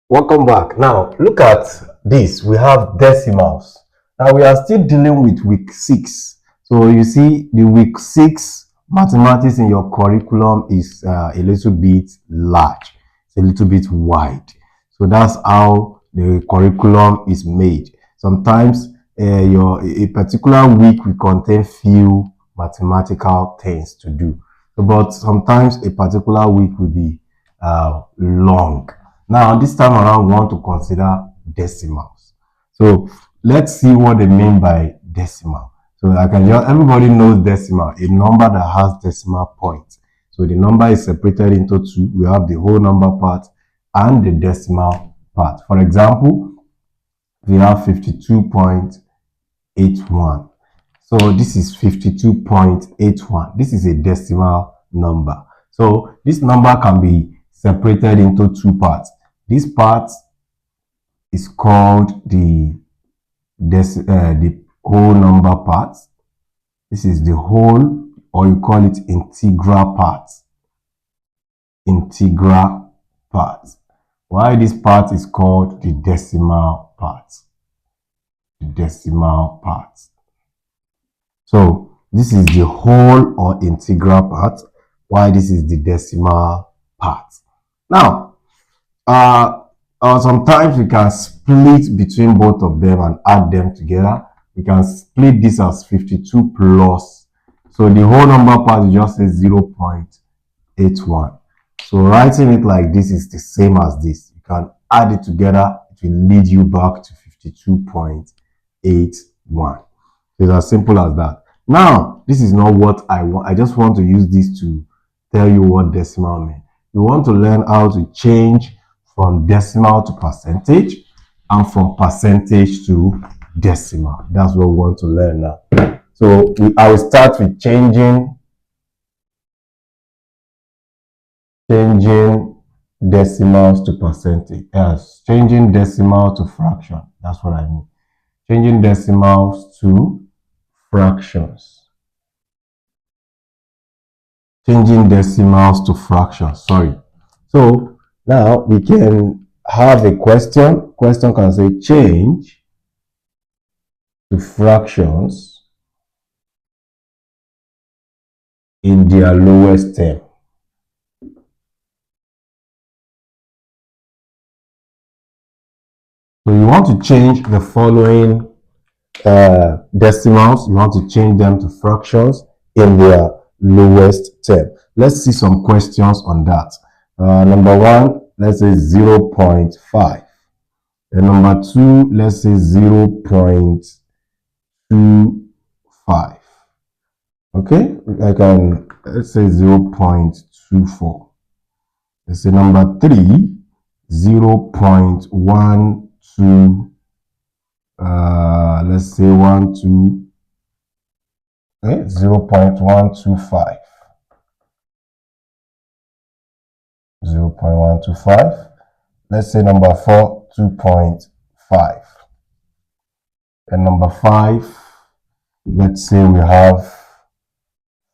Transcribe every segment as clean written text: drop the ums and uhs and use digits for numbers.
Welcome back. Now, look at this. We have decimals. Now, we are still dealing with week 6. So, you see, the week 6 mathematics in your curriculum is a little bit large. It's a little bit wide. So, that's how the curriculum is made. Sometimes a particular week will contain few mathematical things to do. But sometimes a particular week will be long. Now, this time around, we want to consider decimals. So, let's see what they mean by decimal. So, everybody knows decimal, a number that has decimal points. So, the number is separated into two. We have the whole number part and the decimal part. For example, we have 52.81. So, this is 52.81. This is a decimal number. So, this number can be separated into two parts. This part is called the whole number part. This is the whole, or you call it integral part. Integral part. Why this part is called the decimal part? The decimal part. So this is the whole or integral part. Why this is the decimal part? Now, sometimes we can split between both of them and add them together. We can split this as 52 plus. So the whole number part is just a 0.81. So writing it like this is the same as this. You can add it together. It will lead you back to 52.81. It's as simple as that. Now, this is not what I want. I just want to use this to tell you what decimal means. You want to learn how to change from decimal to percentage and from percentage to decimal. That's what we want to learn now. So I will start with changing decimals to percentage. Yes, changing decimal to fraction. That's what I mean. Changing decimals to fractions. Changing decimals to fractions. Sorry. So now we can have a question. Question can say change to fractions in their lowest term. So you want to change the following decimals. You want to change them to fractions in their lowest term. Let's see some questions on that. Number 1, let's say 0.5. And number 2, let's say 0.25. Okay, let's say 0.24. Let's say number 3, 0.12. Let's say 0.125. 0.125. Let's say number 4, 2.5. And number 5, let's say we have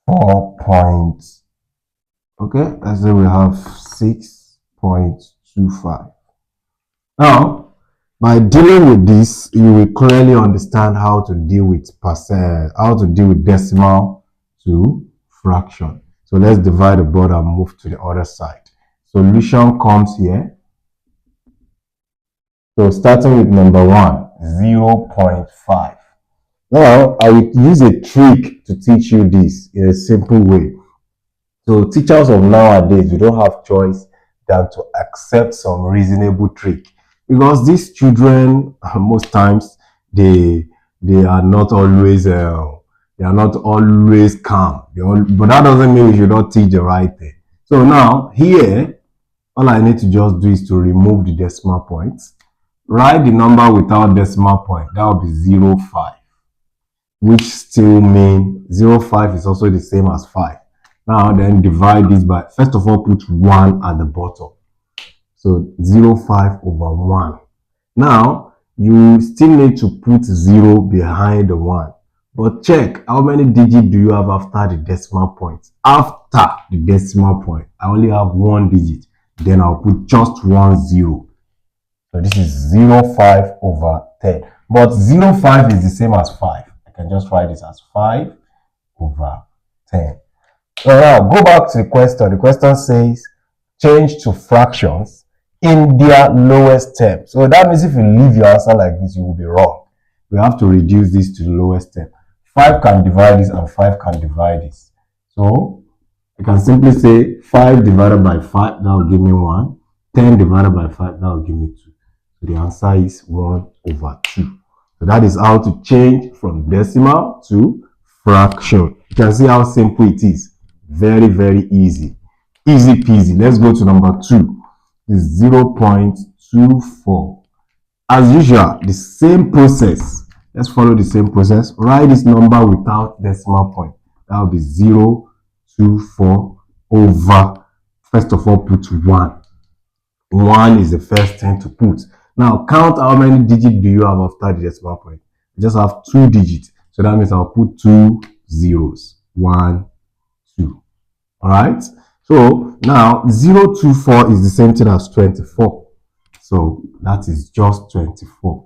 4 points. Okay, let's say we have 6.25. Now, by dealing with this, you will clearly understand how to deal with decimal to fraction. So let's divide the board and move to the other side. Solution comes here. So starting with number 1, 0.5. Now, I will use a trick to teach you this in a simple way. So teachers of nowadays, you don't have choice than to accept some reasonable trick. Because these children, most times, they are not always calm. But that doesn't mean we should not teach the right thing. So now, here, all I need to just do is to remove the decimal points. Write the number without decimal point. That will be 0.5. Which still means 0.5 is also the same as 5. Now, then divide this by, first of all, put 1 at the bottom. So 0.5 over 1. Now, you still need to put 0 behind the 1. But check, how many digits do you have after the decimal point? After the decimal point, I only have 1 digit. Then I'll put just 1 0. So this is 0.5 over 10. But 0.5 is the same as 5. I can just write this as 5 over 10. So now go back to the question. The question says change to fractions in their lowest term. So that means if you leave your answer like this, you will be wrong. We have to reduce this to the lowest term. 5 can divide this and 5 can divide this. So you can simply say 5 divided by 5, that will give me 1. 10 divided by 5, that will give me 2. So the answer is 1 over 2. So that is how to change from decimal to fraction. You can see how simple it is. Very, very easy. Easy peasy. Let's go to number 2. It's 0.24. As usual, the same process. Let's follow the same process. Write this number without decimal point. That will be 0.24 over, first of all, put 1. 1 is the first thing to put. Now, count how many digits do you have after the decimal point. You just have 2 digits. So that means I'll put 2 zeros. 1, 2. Alright? So now 0.24 is the same thing as 24. So that is just 24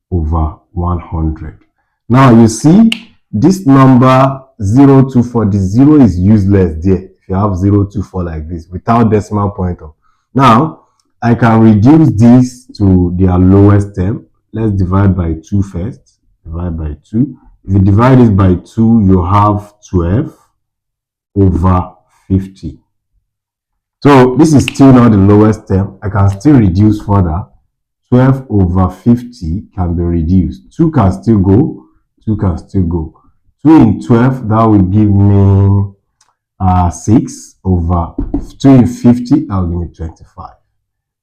over 100. Now you see this number 0.24, the 0 is useless there. If you have 0.24 like this without decimal pointer. Now I can reduce this to their lowest term. Let's divide by 2 first. Divide by 2. If you divide this by 2, you have 12 over 50. So this is still not the lowest term. I can still reduce further. 12 over 50 can be reduced. 2 can still go. 2 can still go. 2 in 12, that will give me 6 over 2 in 50, that will give me 25.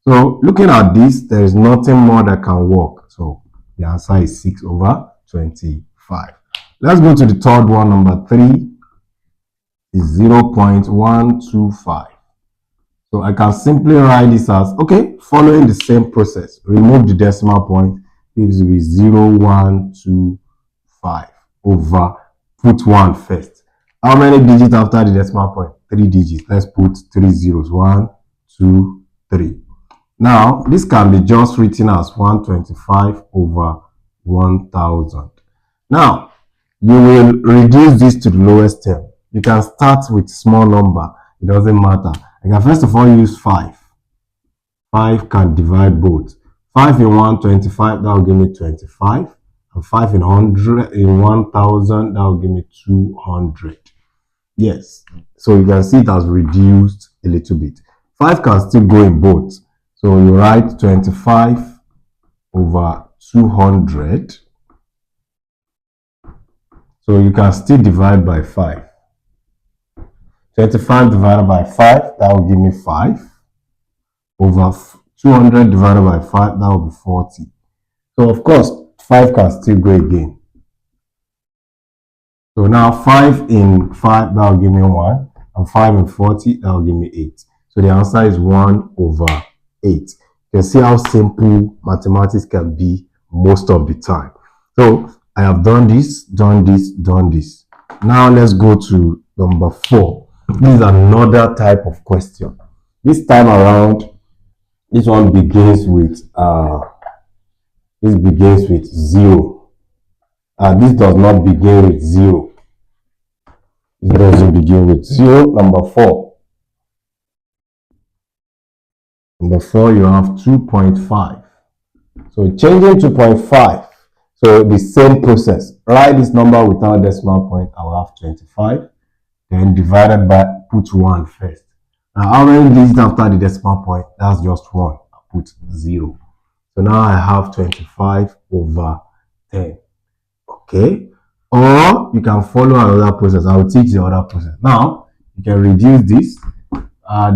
So looking at this, there is nothing more that can work. So the answer is 6 over 25. Let's go to the third one. Number 3 is 0.125. So I can simply write this as, okay, following the same process. Remove the decimal point, gives me 0.125 over, put 1 first. How many digits after the decimal point? 3 digits. Let's put 3 zeros. 1, 2, 3. Now, this can be just written as 125 over 1000. Now, you will reduce this to the lowest term. You can start with small number. It doesn't matter. I can first of all use 5. 5 can divide both. 5 in 125, that will give me 25. And 5 in 100, in 1000, that will give me 200. Yes. So you can see it has reduced a little bit. 5 can still go in both. So you write 25 over 200. So you can still divide by 5. 25 divided by 5, that will give me 5. Over 200 divided by 5, that will be 40. So of course, 5 can still go again. So now 5 in 5, that will give me 1. And 5 in 40, that will give me 8. So the answer is 1 over 8. You can see how simple mathematics can be most of the time. So I have done this, done this, done this. Now let's go to number 4. This is another type of question. This time around, this one begins with 0. This does not begin with 0. It doesn't begin with 0. Number 4. Number 4, you have 2.5. So changing 2.5. So the same process. Write this number without decimal point. I will have 25. Then divided by, put 1 first. Now how many digits after the decimal point? That's just 1. I put 0. So now I have 25 over 10. Okay. Or you can follow another process. I will teach the other process. Now you can reduce this.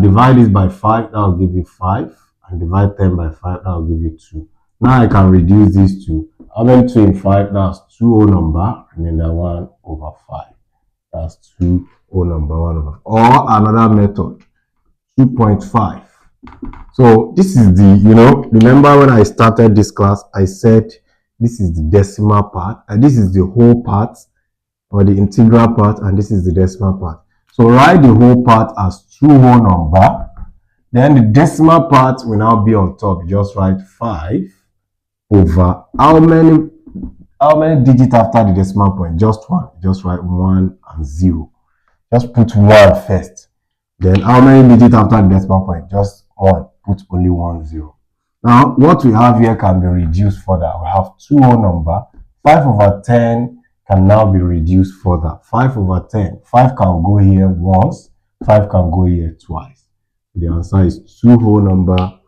Divide this by 5. That will give you 5. And divide 10 by 5. That will give you 2. Now I can reduce this to, how many 2 in 5? That's 2 whole number. And then 1 over 5. That's 2 whole number 1 over 5. Or another method. 2.5. So this is the, remember when I started this class, I said this is the decimal part, and this is the whole part, or the integral part, and this is the decimal part. So write the whole part as 2 whole number, Then the decimal part will now be on top. You just write 5 over how many digits after the decimal point? Just 1. Just write 1 and 0. Just put 1 first. Then how many digits after the decimal point? Just 1. Put only 1 0. Now what we have here can be reduced further. We have 2 whole number. 5 over 10 can now be reduced further. 5 over 10. 5 can go here once. 5 can go here twice. The answer is 2 whole number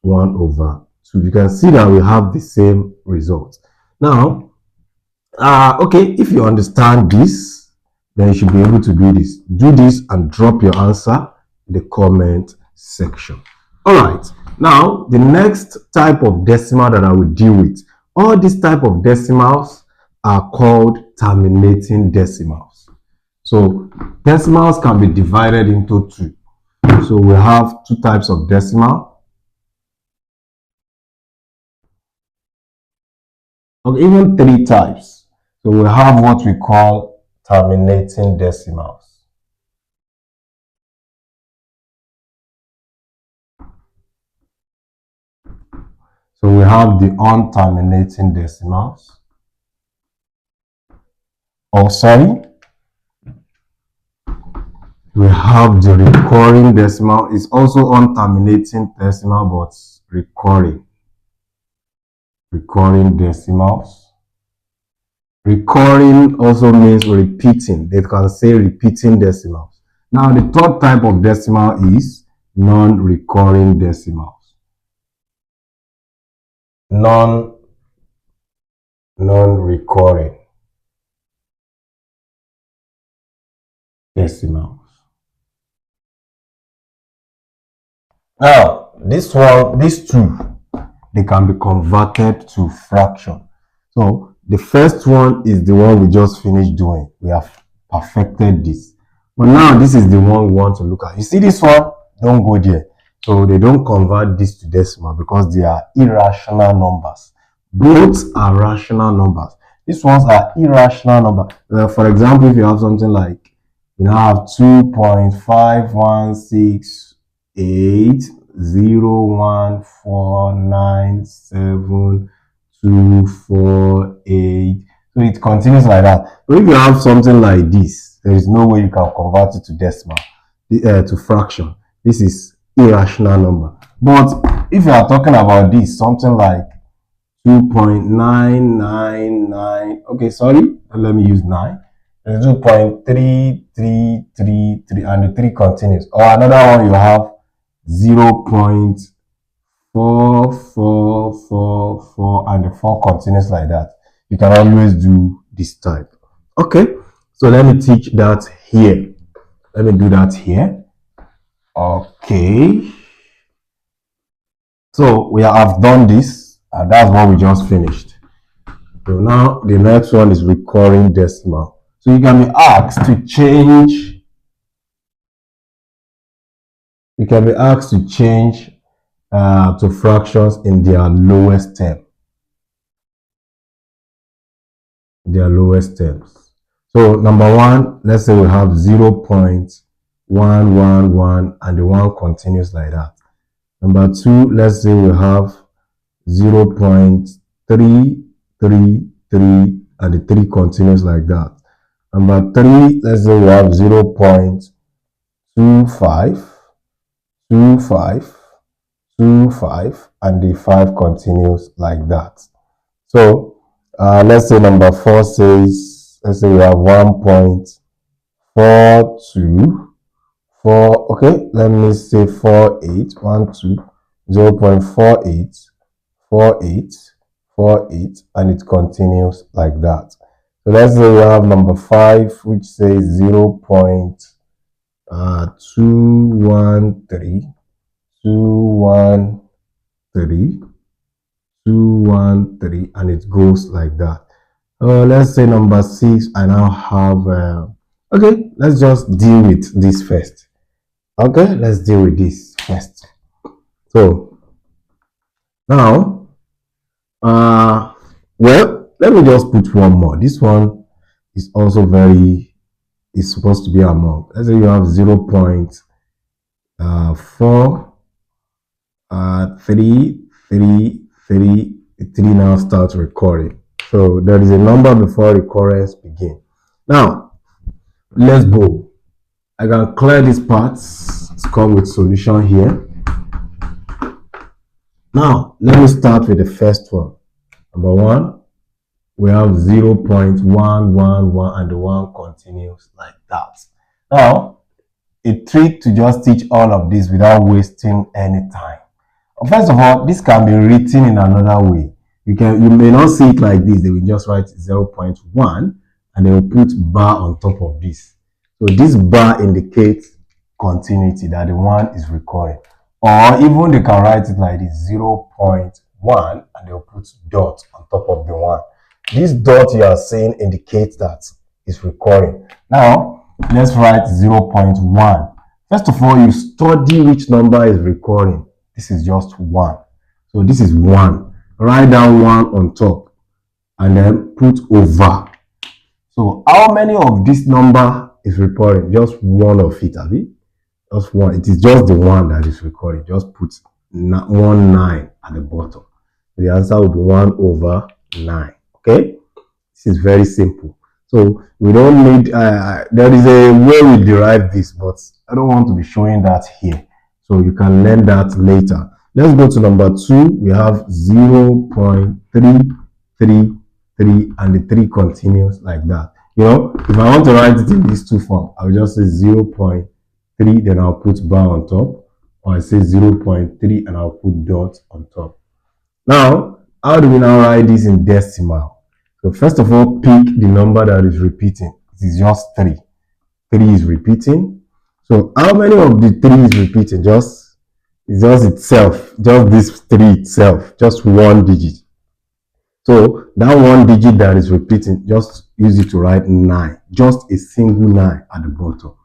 1 over 2. You can see that we have the same result. Now, okay, if you understand this, then you should be able to do this. Do this and drop your answer in the comment section. All right. Now, the next type of decimal that I will deal with, all these type of decimals are called terminating decimals. So, decimals can be divided into 2. So, we have 2 types of decimal. Or even 3 types. So, we have what we call terminating decimals. So we have the unterminating decimals. Oh, sorry. We have the recurring decimal. It's also unterminating decimal, but recurring. Recurring decimals. Recurring also means repeating. They can say repeating decimals. Now, the third type of decimal is non-recurring decimals. Non-recurring decimals. Now, these 2, they can be converted to fraction. So, the first one is the one we just finished doing. We have perfected this. But now, this is the one we want to look at. You see this one? Don't go there. So, they don't convert this to decimal because they are irrational numbers. Both are rational numbers. These ones are irrational numbers. For example, if you have something like, you now have 2.5168014972448. So it continues like that. But if you have something like this, there is no way you can convert it to decimal, to fraction. This is irrational number. But if you are talking about this, something like 2.999, okay, sorry, let me use 9. 2.3333 and the 3 continues. Or another one, you have 0.4444 and the 4 continues like that. You can always do this type. Okay, so let me teach that here. Let me do that here. Okay, so we have done this, and that's what we just finished. So now the next one is recurring decimal. So you can be asked to change. You can be asked to change to fractions in their lowest term. Their lowest terms. So number 1, let's say we have 0.111 and the 1 continues like that. Number 2, let's say we have 0.333 and the 3 continues like that. Number 3, let's say we have 0.2525 and the 5 continues like that. So let's say number 4 says, let's say we have 1.424. Okay, let me say 48, 0.4848 and it continues like that. So let's say we have number 5, which says 0.213 and it goes like that. Let's say number 6, I now have okay, let's just deal with this first. Okay, let's deal with this first. So now well, let me just put one more. This one is also it's supposed to be among. Let's say you have 0.8 4, 3, 3, 3, 3 now starts recording. So there is a number before recurrence begin. Now, let's go. I can clear these parts. Let's come with solution here. Now, let me start with the first one. Number 1, we have 0.111 and the 1 continues like that. Now, a trick to just teach all of this without wasting any time. First of all, this can be written in another way. You may not see it like this. They will just write 0.1 and they will put bar on top of this. So this bar indicates continuity, that the 1 is recurring. Or even they can write it like this, 0.1 and they'll put dot on top of the 1. This dot you are saying indicates that it's recurring. Now, let's write 0.1. First of all, you study which number is recurring. This is just 1. So this is 1. Write down 1 on top and then put over. So how many of this number is recurring? Just one of it, Abi? Just one. It is just the 1 that is recurring. Just put 1 9 at the bottom. The answer will be 1 over 9. Okay? This is very simple. So we don't need, there is a way we derive this, but I don't want to be showing that here. So you can learn that later. Let's go to number 2. We have 0.333 and the 3 continues like that. You know, if I want to write it in these two forms, I'll just say 0.3, then I'll put bar on top. Or I say 0.3 and I'll put dot on top. Now, how do we now write this in decimal? So first of all, pick the number that is repeating. It is just 3. 3 is repeating. So how many of the 3 is repeating? Just itself. Just this 3 itself. Just 1 digit. So that 1 digit that is repeating, just use it to write 9. Just a single 9 at the bottom.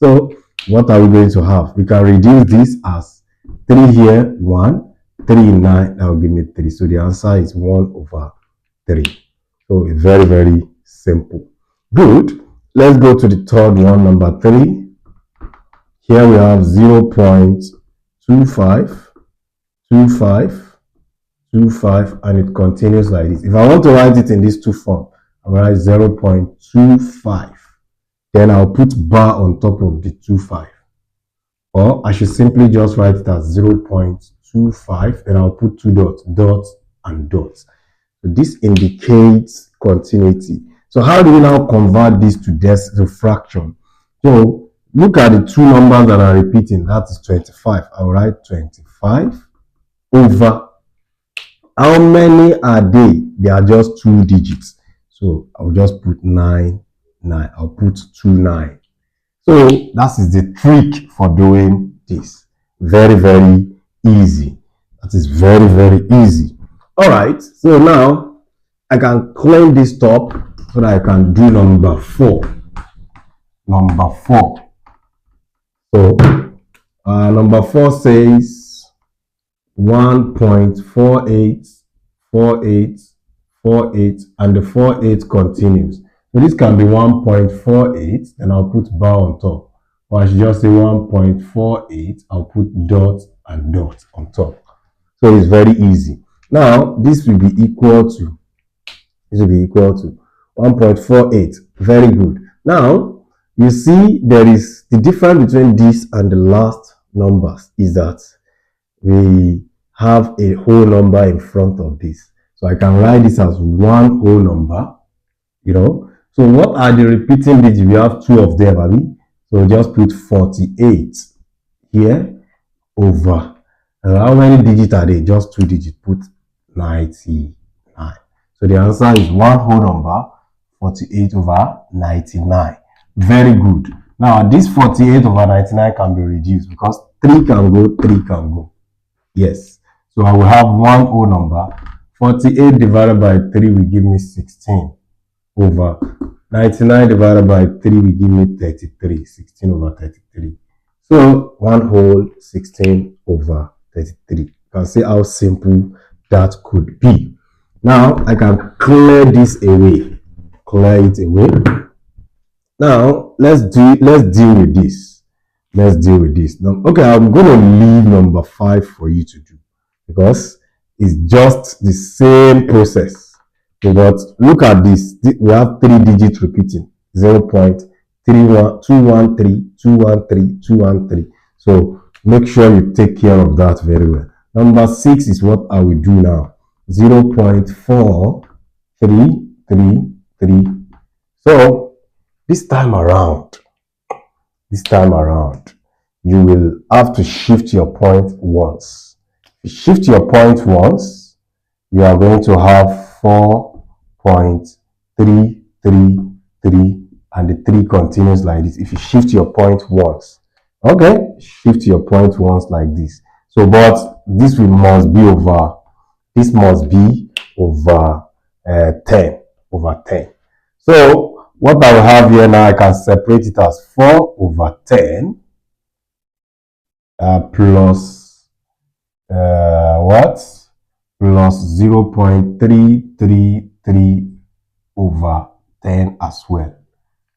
So what are we going to have? We can reduce this as 3 here, 1. 3 in 9, that will give me 3. So the answer is 1 over 3. So it's very, very simple. Good. Let's go to the third one, number 3. Here we have 0.25, 25, and it continues like this. If I want to write it in these two forms, I'll write 0.25. Then I'll put bar on top of the 25. Or I should simply just write it as 0.25. Then I'll put 2 dots, dots, and dots. So this indicates continuity. So how do we now convert this to fraction? So look at the two numbers that are repeating. That is 25. I'll write 25 over. How many are they? They are just 2 digits. So I'll just put 9, 9. I'll put 2, 9. So that is the trick for doing this. Very, very easy. That is very, very easy. All right. So now I can clean this top so that I can do number 4. Number 4. So number 4 says 1.484848 and the 48 continues. So this can be 1.48, then I'll put bar on top. Or I should just say 1.48, I'll put dot and dot on top. So it's very easy. Now this will be equal to 1.48. Very good. Now you see there is the difference between this and the last numbers is that we have a whole number in front of this. So I can write this as one whole number, you know. So what are the repeating digits? We have 2 of them, Abby. So just put 48 here over. How many digits are they? Just 2 digits. Put 99. So the answer is one whole number, 48 over 99. Very good. Now this 48 over 99 can be reduced because 3 can go, 3 can go. Yes. So I will have one whole number. 48 divided by 3 will give me 16 over 99 divided by 3 will give me 33. 16 over 33. So one whole 16 over 33. You can see how simple that could be. Now I can clear this away. Clear it away. Now let's deal with this. let's deal with this. Okay, I'm going to leave number 5 for you to do because it's just the same process. Okay, but look at this. We have 3 digits repeating. 0.31213, So make sure you take care of that very well. Number 6 is what I will do now. 0.4333. So this time around, you will have to shift your point once. If you shift your point once, you are going to have 4.333, and the 3 continues like this. If you shift your point once, okay, shift your point once like this. So, but this must be over 10. So, what I will have here now, I can separate it as 4/10 plus plus 0.333/10 as well.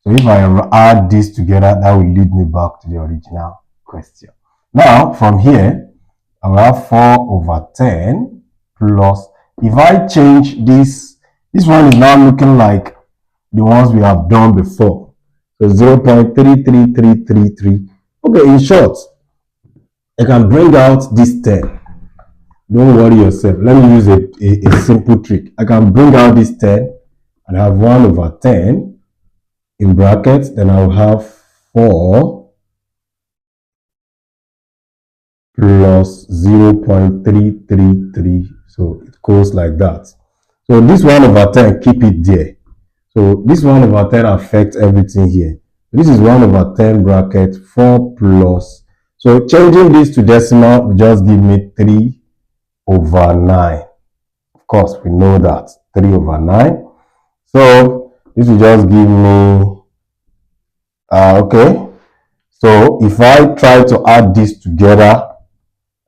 So if I add this together, that will lead me back to the original question. Now, from here, I will have 4/10 plus, if I change this one is now looking like the ones we have done before. So 0.33333. Okay, in short, I can bring out this 10. Don't worry yourself. Let me use a simple trick. I can bring out this 10 and have 1/10 in brackets. Then I'll have 4 plus 0.333. So it goes like that. So this 1/10, keep it there. So this 1/10 affects everything here. This is 1/10 bracket 4 plus. So changing this to decimal will just give me 3/9. Of course, we know that 3/9. So this will just give me okay. So if I try to add this together,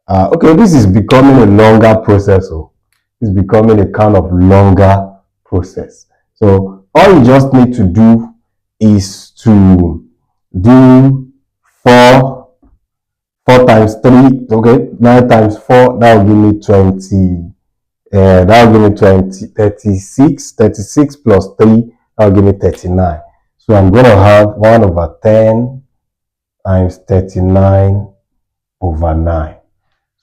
okay, this is becoming a longer process. So it's becoming a kind of longer process. So all you just need to do is to do 4 times 3, okay, 9 times 4, that will give me 20, that will give me 36 plus 3, that will give me 39. So I'm going to have 1/10 times 39/9.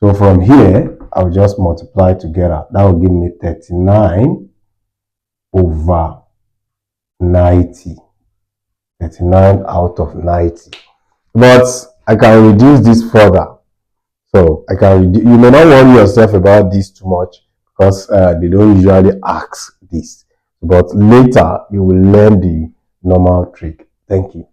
So from here, I'll just multiply together. That will give me 39/90. 39 out of 90. But I can reduce this further. So I can you may not worry yourself about this too much because they don't usually ask this. But later you will learn the normal trick. Thank you.